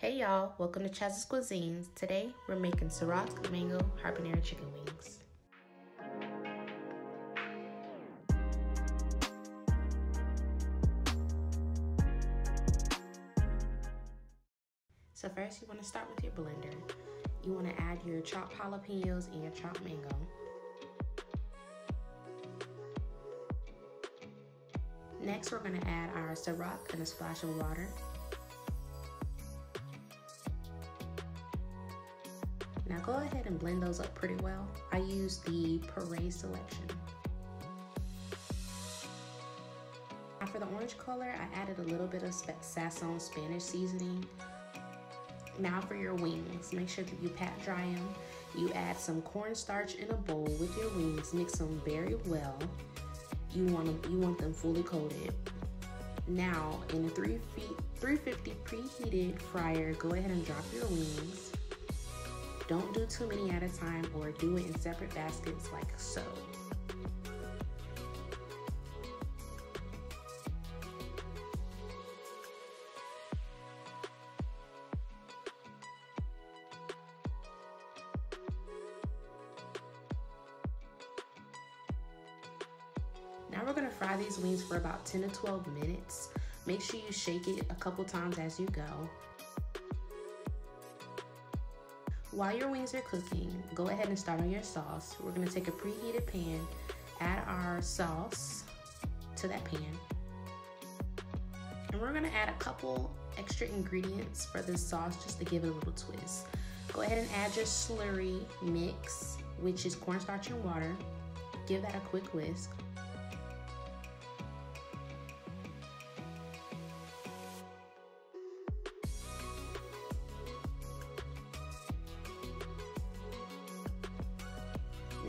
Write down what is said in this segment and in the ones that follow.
Hey y'all, welcome to Chaz's Cuisines. Today we're making Ciroc'Mango Habanero chicken wings. So first you want to start with your blender. You want to add your chopped jalapeños and your chopped mango. Next we're going to add our Ciroc and a splash of water. Now go ahead and blend those up pretty well. I use the Puree selection. Now for the orange color, I added a little bit of Sazon Spanish seasoning. Now for your wings, make sure that you pat dry them. You add some cornstarch in a bowl with your wings, mix them very well. You want them fully coated. Now in a 350 preheated fryer, go ahead and drop your wings. Don't do too many at a time or do it in separate baskets like so. Now we're gonna fry these wings for about 10 to 12 minutes. Make sure you shake it a couple times as you go. While your wings are cooking, go ahead and start on your sauce. We're gonna take a preheated pan, add our sauce to that pan. And we're gonna add a couple extra ingredients for this sauce just to give it a little twist. Go ahead and add your slurry mix, which is cornstarch and water. Give that a quick whisk.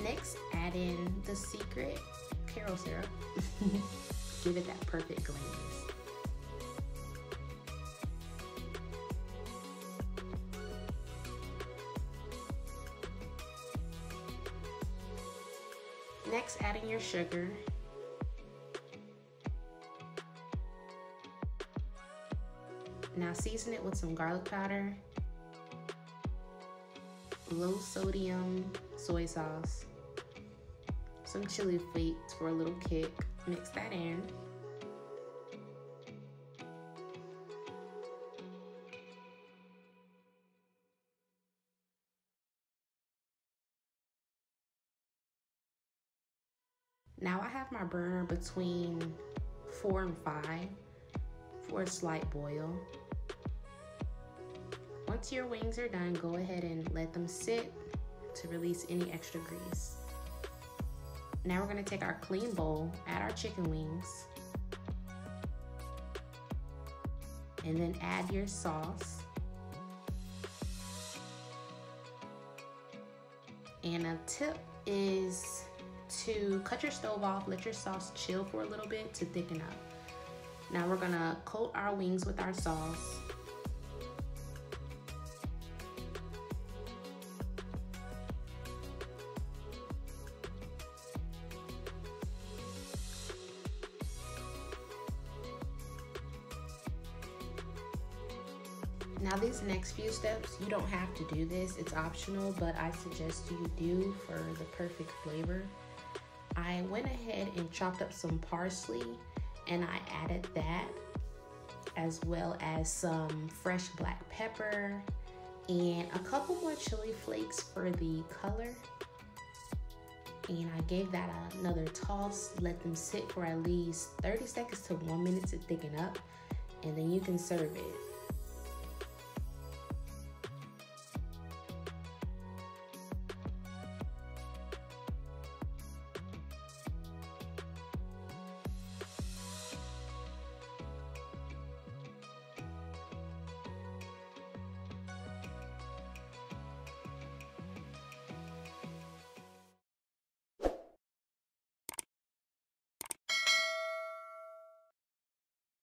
Next, add in the secret Karo syrup. Give it that perfect glaze. Next, add in your sugar. Now season it with some garlic powder, low sodium soy sauce, some chili flakes for a little kick. Mix that in. Now I have my burner between 4 and 5 for a slight boil. Once your wings are done, go ahead and let them sit to release any extra grease. Now we're gonna take our clean bowl, add our chicken wings, and then add your sauce. And a tip is to cut your stove off, let your sauce chill for a little bit to thicken up. Now we're gonna coat our wings with our sauce. Now these next few steps, you don't have to do this, it's optional, but I suggest you do for the perfect flavor. I went ahead and chopped up some parsley and I added that, as well as some fresh black pepper and a couple more chili flakes for the color. And I gave that another toss, let them sit for at least 30 seconds to 1 minute to thicken up, and then you can serve it.